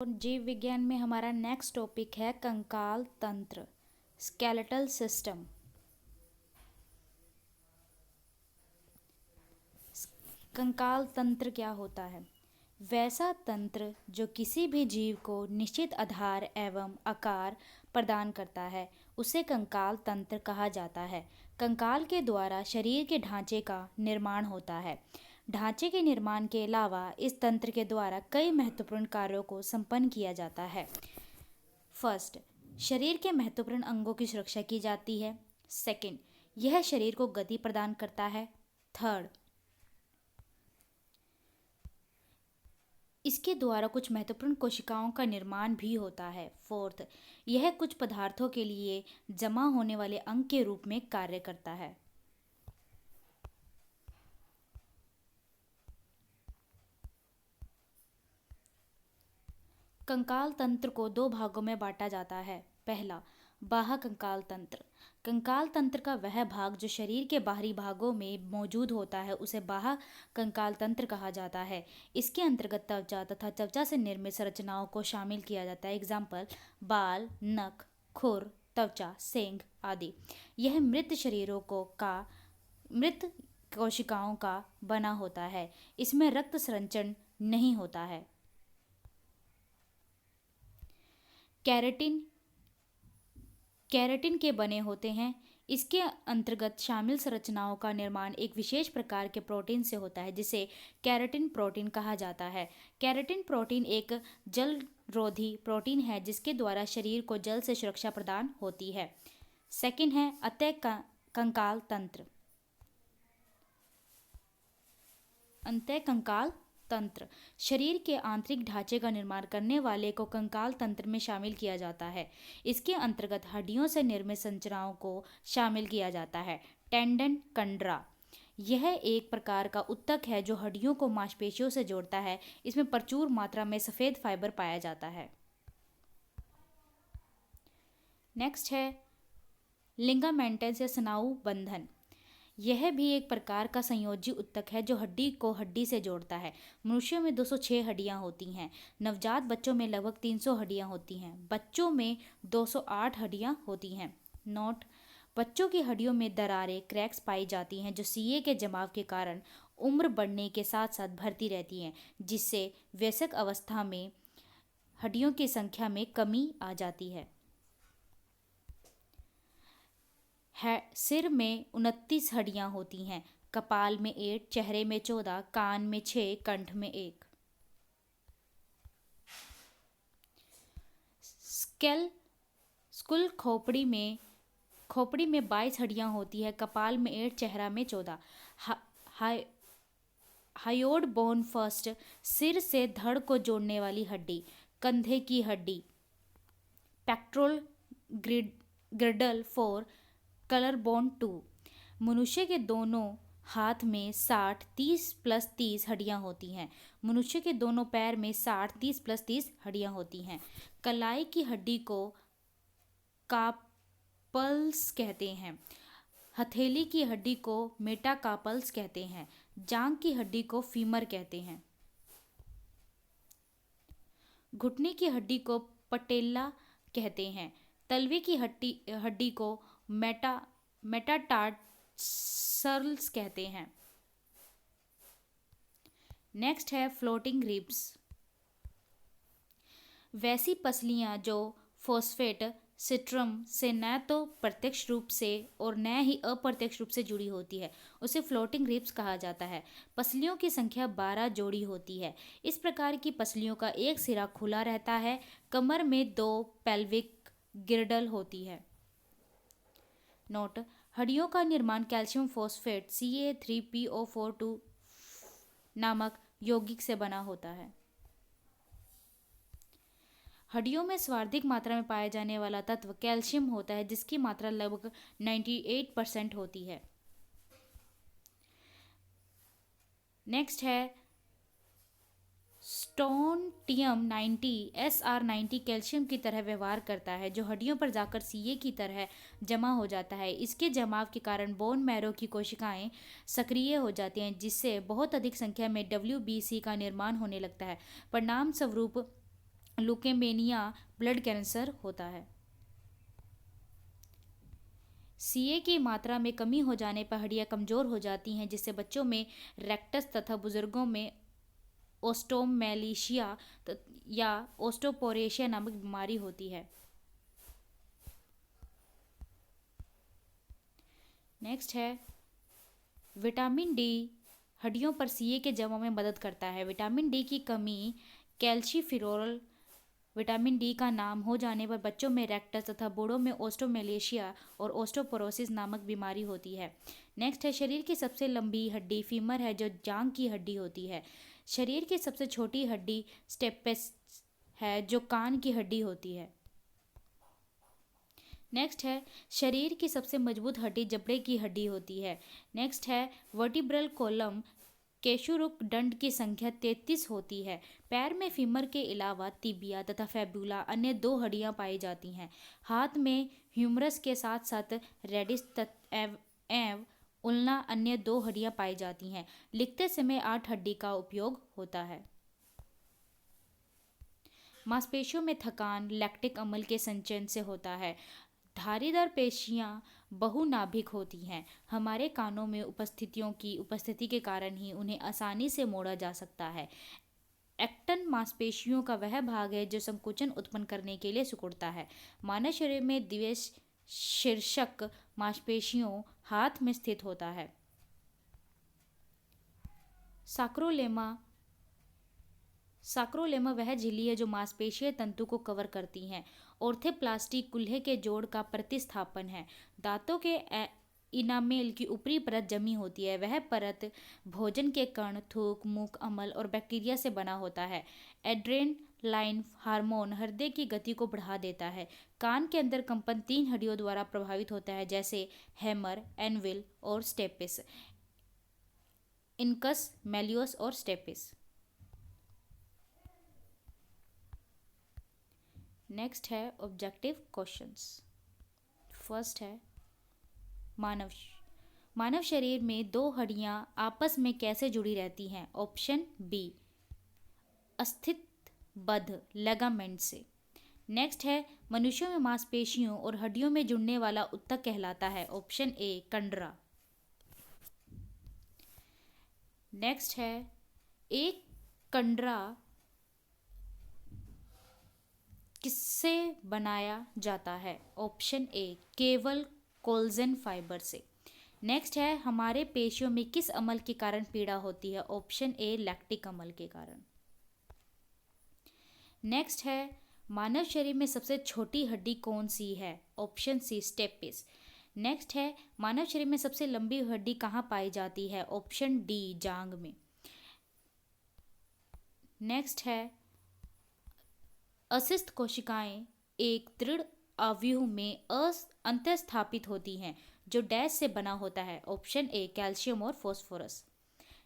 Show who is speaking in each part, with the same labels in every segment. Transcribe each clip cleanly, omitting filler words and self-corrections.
Speaker 1: और जीव विज्ञान में हमारा नेक्स्ट टॉपिक है कंकाल तंत्र, स्केलेटल सिस्टम। कंकाल तंत्र क्या होता है? वैसा तंत्र जो किसी भी जीव को निश्चित आधार एवं आकार प्रदान करता है उसे कंकाल तंत्र कहा जाता है। कंकाल के द्वारा शरीर के ढांचे का निर्माण होता है। ढांचे के निर्माण के अलावा इस तंत्र के द्वारा कई महत्वपूर्ण कार्यों को संपन्न किया जाता है। फर्स्ट, शरीर के महत्वपूर्ण अंगों की सुरक्षा की जाती है। सेकंड, यह शरीर को गति प्रदान करता है। थर्ड, इसके द्वारा कुछ महत्वपूर्ण कोशिकाओं का निर्माण भी होता है। फोर्थ, यह कुछ पदार्थों के लिए जमा होने वाले अंग के रूप में कार्य करता है। कंकाल तंत्र को दो भागों में बांटा जाता है। पहला, बाह्य कंकाल तंत्र। कंकाल तंत्र का वह भाग जो शरीर के बाहरी भागों में मौजूद होता है उसे बाह्य कंकाल तंत्र कहा जाता है। इसके अंतर्गत त्वचा तथा त्वचा से निर्मित संरचनाओं को शामिल किया जाता है। एग्जाम्पल, बाल, नख, खुर, त्वचा, सींग आदि। यह मृत कोशिकाओं का बना होता है। इसमें रक्त संचरण नहीं होता है। केराटिन के बने होते हैं। इसके अंतर्गत शामिल संरचनाओं का निर्माण एक विशेष प्रकार के प्रोटीन से होता है जिसे केराटिन प्रोटीन कहा जाता है। केराटिन प्रोटीन एक जलरोधी प्रोटीन है जिसके द्वारा शरीर को जल से सुरक्षा प्रदान होती है। सेकंड है कंकाल तंत्र। अंतःकंकाल तंत्र शरीर के आंतरिक ढांचे का निर्माण करने वाले को कंकाल तंत्र में शामिल किया जाता है। इसके अंतर्गत हड्डियों से निर्मित संरचनाओं को शामिल किया जाता है। टेंडन, कंडरा, यह एक प्रकार का ऊतक है जो हड्डियों को मांसपेशियों से जोड़ता है। इसमें प्रचुर मात्रा में सफेद फाइबर पाया जाता है। नेक्स्ट है लिगामेंटस या स्नायु बंधन। यह भी एक प्रकार का संयोजी ऊतक है जो हड्डी को हड्डी से जोड़ता है। मनुष्यों में 206 हड्डियां होती हैं। नवजात बच्चों में लगभग 300 हड्डियां होती हैं। बच्चों में 208 हड्डियां होती हैं। नोट, बच्चों की हड्डियों में दरारें, क्रैक्स पाई जाती हैं जो सीए के जमाव के कारण उम्र बढ़ने के साथ साथ बढ़ती रहती हैं, जिससे वयस्क अवस्था में हड्डियों की संख्या में कमी आ जाती है। सिर में 29 हड्डियां होती हैं। कपाल में 8, चेहरे में 14, कान में 6, कंठ में 1। स्कुल खोपड़ी में 22 हड्डियां होती है। कपाल में 8, चेहरा में 14। हायोइड बोन फर्स्ट, सिर से धड़ को जोड़ने वाली हड्डी। कंधे की हड्डी। Pectoral ग्रिडल 4, colour bone 2। मनुष्य के दोनों हाथ में 60, 30 प्लस 30 हड्डियां होती हैं। मनुष्य के दोनों पैर में 60, 30 प्लस 30 हड्डियां होती हैं। कलाई की हड्डी को कार्पल्स कहते हैं। हथेली की हड्डी को मेटाकार्पल्स कहते हैं। जांघ की हड्डी को फीमर कहते हैं। घुटने की हड्डी को पटेला कहते हैं। तलवे की हड्डी को मेटाटार्सल्स कहते हैं। नेक्स्ट है फ्लोटिंग रिब्स। वैसी पसलियां जो फॉस्फेट सिस्टम से न तो प्रत्यक्ष रूप से और न ही अप्रत्यक्ष रूप से जुड़ी होती है उसे फ्लोटिंग रिब्स कहा जाता है। पसलियों की संख्या 12 जोड़ी होती है। इस प्रकार की पसलियों का एक सिरा खुला रहता है। कमर में 2 पेल्विक गिर्डल होती है। नोट, हड्डियों का निर्माण कैल्शियम फॉस्फेट Ca3PO42 नामक यौगिक से बना होता है। हड्डियों में सर्वाधिक मात्रा में पाया जाने वाला तत्व कैल्शियम होता है जिसकी मात्रा लगभग 98% होती है। नेक्स्ट है स्टोंटियम 90 Sr90 कैल्शियम की तरह व्यवहार करता है जो हड्डियों पर जाकर सीए की तरह जमा हो जाता है। इसके जमाव के कारण बोन मैरो की कोशिकाएं सक्रिय हो जाती हैं जिससे बहुत अधिक संख्या में WBC का निर्माण होने लगता है। परिणाम स्वरूप ल्यूकेमिया, ब्लड कैंसर होता है। सीए की मात्रा में कमी हो जाने पर हड्डियां कमजोर हो जाती हैं, जिससे बच्चों में रेक्टस तथा बुजुर्गों में ओस्टोमेलिशिया या ओस्टोपोरेशिया नामक बीमारी होती है। नेक्स्ट है विटामिन डी हड्डियों पर सीए के जमा में मदद करता है। विटामिन डी की कमी कैल्शिफेरोल विटामिन डी का नाम हो जाने पर बच्चों में रेक्टस तथा बूढ़ों में ओस्टोमेलेशिया और ओस्टोपोरोसिस नामक बीमारी होती है। नेक्स्ट है शरीर की सबसे लंबी हड्डी फीमर है, जो जांग की हड्डी होती है। शरीर की सबसे छोटी हड्डी स्टेपेस है, जो कान की हड्डी होती है। नेक्स्ट है शरीर की सबसे मजबूत हड्डी जबड़े की हड्डी होती है। नेक्स्ट है वर्टिब्रल कॉलम केशुरुक दंड की संख्या 33 होती है। पैर में फीमर के अलावा तिबिया तथा फैबुला अन्य 2 हड्डियां पाई जाती हैं। हाथ में ह्यूमरस के साथ साथ रेडिस एवं उल्ना अन्य 2 हड्डियां पाई जाती हैं। लिखते समय 8 हड्डी का उपयोग होता है। मांसपेशियों में थकान लैक्टिक अम्ल के संचयन से होता है। धारीदार पेशियां बहुनाभिक होती हैं। हमारे कानों में उपस्थिति के कारण ही उन्हें आसानी से मोड़ा जा सकता है। एक्टन मांसपेशियों का वह भाग है जो संकुचन उत्पन्न करने के लिए सिकुड़ता है। मानव शरीर में द्विश शीर्षक मांसपेशियों हाथ में स्थित होता है। साक्रोलेमा वह झिल्ली है जो मांसपेशीय तंतु को कवर करती हैं। ऑर्थोप्लास्टी कूल्हे के जोड़ का प्रतिस्थापन है। दांतों के इनामेल की ऊपरी परत जमी होती है। वह परत भोजन के कण, थूक, मूक अम्ल और बैक्टीरिया से बना होता है। एड्रेनलाइन हार्मोन हृदय की गति को बढ़ा देता है। कान के अंदर कंपन 3 हड्डियों द्वारा प्रभावित होता है, जैसे हैमर, एनविल और स्टेपिस, इनकस, मेलियोस और स्टेपिस। नेक्स्ट है ऑब्जेक्टिव क्वेश्चंस। फर्स्ट है मानव शरीर में 2 हड्डियां आपस में कैसे जुड़ी रहती हैं? ऑप्शन बी अस्थिबद्ध लिगामेंट से। नेक्स्ट है मनुष्यों में मांसपेशियों और हड्डियों में जुड़ने वाला ऊतक कहलाता है। Option A कंडरा। नेक्स्ट है एक कंडरा किससे बनाया जाता है? ऑप्शन ए केवल कोलेजन फाइबर से। नेक्स्ट है हमारे पेशियों में किस अम्ल के कारण पीड़ा होती है? ऑप्शन ए लैक्टिक अम्ल के कारण। नेक्स्ट है मानव शरीर में सबसे छोटी हड्डी कौन सी है? ऑप्शन सी स्टेपिस। नेक्स्ट है मानव शरीर में सबसे लंबी हड्डी कहाँ पाई जाती है? ऑप्शन डी जांघ में। नेक्स्ट है असिस्त कोशिकाएं एक दृढ़ आव्यूह में अंतःस्थापित होती हैं, जो डैश से बना होता है। ऑप्शन ए कैल्शियम और फास्फोरस।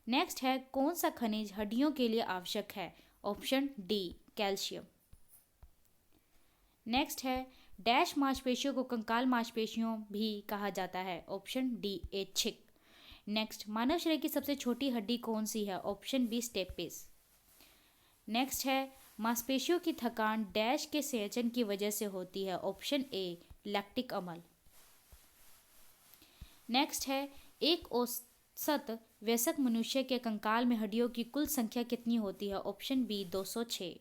Speaker 1: नेक्स्ट है कौन सा खनिज हड्डियों के लिए आवश्यक है? Option D calcium. नेक्स्ट है डैश मांसपेशियों को कंकाल मांसपेशियों भी कहा जाता है। ऑप्शन डी ऐच्छिक। नेक्स्ट मानव शरीर की सबसे छोटी हड्डी कौन सी है? Option B stapes. नेक्स्ट है मांसपेशियों की थकान डैश के संचयन की वजह से होती है। ऑप्शन ए लैक्टिक अम्ल। नेक्स्ट है एक औसत वयस्क मनुष्य के कंकाल में हड्डियों की कुल संख्या कितनी होती है? Option B 206।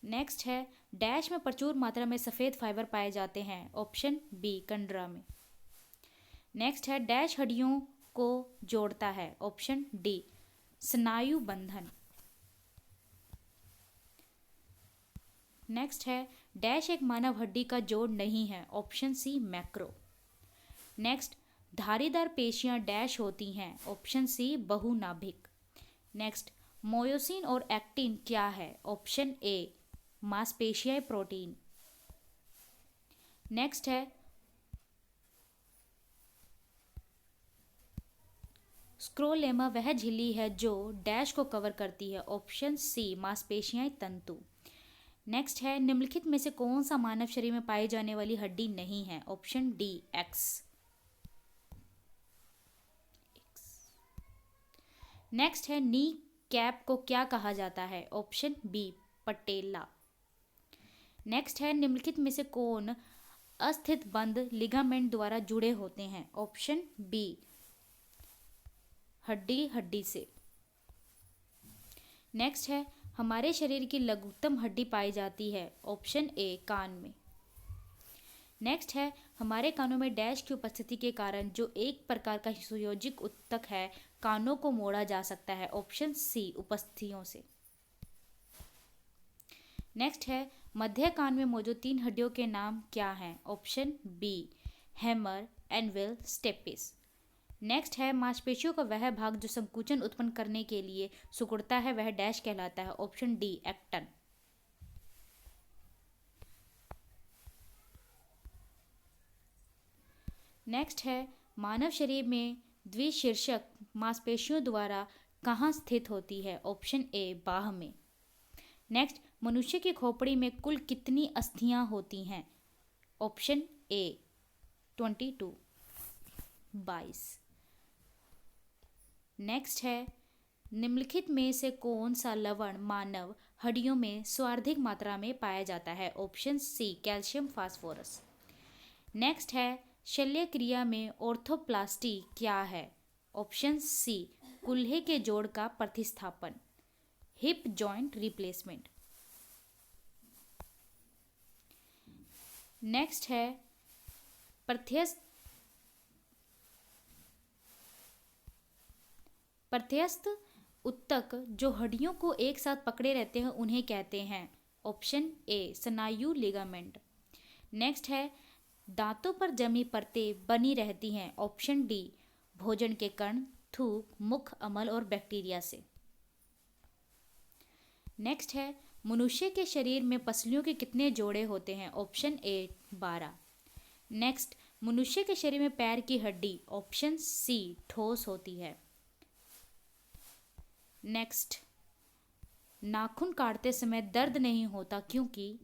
Speaker 1: नेक्स्ट है डैश में प्रचुर मात्रा में सफ़ेद फाइबर पाए जाते हैं। ऑप्शन बी कंडरा में। नेक्स्ट है डैश हड्डियों को जोड़ता है। ऑप्शन डी स्नायु बंधन। नेक्स्ट है डैश एक मानव हड्डी का जोड़ नहीं है। ऑप्शन सी मैक्रो। नेक्स्ट धारीदार पेशियां डैश होती हैं। ऑप्शन सी बहुनाभिक। नेक्स्ट मायोसिन और एक्टिन क्या है? ऑप्शन ए मांसपेशियां प्रोटीन। नेक्स्ट है स्क्रोलेमा वह झिल्ली है जो डैश को कवर करती है। ऑप्शन सी मांसपेशियां तंतु। नेक्स्ट है निम्नलिखित में से कौन सा मानव शरीर में पाई जाने वाली हड्डी नहीं है? Option D x. नेक्स्ट है नी कैप को क्या कहा जाता है? ऑप्शन बी पटेला। नेक्स्ट है निम्नलिखित में से कौन अस्थित बंद लिगामेंट द्वारा जुड़े होते हैं? ऑप्शन बी हड्डी हड्डी से। नेक्स्ट है हमारे शरीर की लघुतम हड्डी पाई जाती है? ऑप्शन ए कान में। नेक्स्ट है हमारे कानों में डैश की उपस्थिति के कारण जो एक प्रकार का सुयोजिक ऊतक है कानों को मोड़ा जा सकता है? ऑप्शन सी उपस्थितियों से। नेक्स्ट है मध्य कान में मौजूद 3 हड्डियों के नाम क्या हैं? Option B hammer, anvil, stapes. Next है मांसपेशियों का वह भाग जो संकुचन उत्पन्न करने के लिए सिकुड़ता है वह डैश कहलाता है? Option D Acton. नेक्स्ट है मानव शरीर में द्विशीर्षक मांसपेशियों द्वारा कहाँ स्थित होती है? ऑप्शन ए बाह में। नेक्स्ट मनुष्य की खोपड़ी में कुल कितनी अस्थियां होती हैं? Option A 22 22। नेक्स्ट है निम्नलिखित में से कौन सा लवण मानव हड्डियों में सर्वाधिक मात्रा में पाया जाता है? Option C calcium phosphorus. Next है शल्य क्रिया में ऑर्थोप्लास्टी क्या है? ऑप्शन सी कूल्हे के जोड़ का प्रतिस्थापन, हिप जॉइंट रिप्लेसमेंट। नेक्स्ट है प्रत्यस्थ ऊतक जो हड्डियों को एक साथ पकड़े रहते हैं उन्हें कहते हैं? ऑप्शन ए स्नायु लिगामेंट। नेक्स्ट है दांतों पर जमी परतें बनी रहती हैं? ऑप्शन डी भोजन के कण, थूक, मुख अम्ल और बैक्टीरिया से। नेक्स्ट है मनुष्य के शरीर में पसलियों के कितने जोड़े होते हैं? Option A 12। नेक्स्ट मनुष्य के शरीर में पैर की हड्डी ऑप्शन सी ठोस होती है। नेक्स्ट नाखून काटते समय दर्द नहीं होता क्योंकि?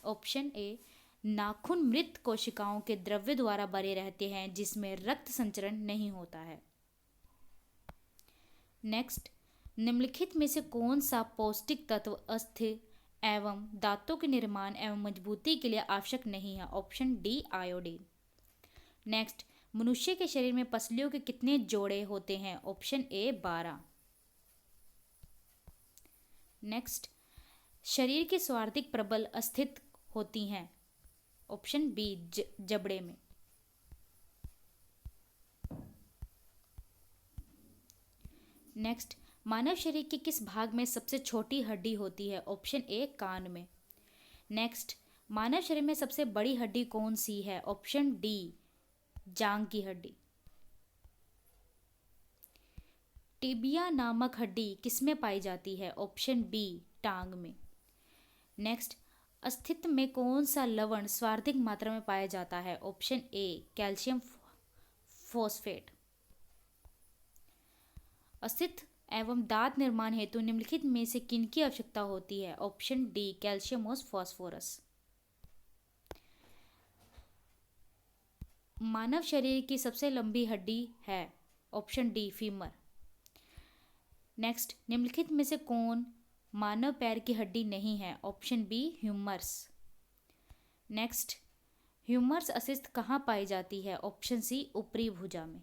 Speaker 1: ऑप्शन ए नाखून मृत कोशिकाओं के द्रव्य द्वारा भरे रहते हैं जिसमें रक्त संचरण नहीं होता है। नेक्स्ट निम्नलिखित में से कौन सा पौष्टिक तत्व अस्थिर एवं दांतों के निर्माण एवं मजबूती के लिए आवश्यक नहीं है? Option D iodine. नेक्स्ट मनुष्य के शरीर में पसलियों के कितने जोड़े होते हैं? Option A 12। नेक्स्ट शरीर की सर्वाधिक प्रबल अस्थित होती हैं? ऑप्शन बी जबड़े में। नेक्स्ट मानव शरीर के किस भाग में सबसे छोटी हड्डी होती है? ऑप्शन ए कान में। नेक्स्ट मानव शरीर में सबसे बड़ी हड्डी कौन सी है? ऑप्शन डी जांघ की हड्डी। टिबिया नामक हड्डी किसमें पाई जाती है? ऑप्शन बी टांग में। नेक्स्ट अस्तित्व में कौन सा लवण सर्वाधिक मात्रा में पाया जाता है? Option A calcium phosphate. अस्तित्व एवं दांत निर्माण हेतु निम्नलिखित में से किनकी आवश्यकता होती है? ऑप्शन डी कैल्शियम और फास्फोरस। मानव शरीर की सबसे लंबी हड्डी है? Option D femur. नेक्स्ट निम्नलिखित में से कौन मानव पैर की हड्डी नहीं है? Option B humerus. Next humerus अस्तित्व कहाँ पाई जाती है? ऑप्शन सी ऊपरी भुजा में।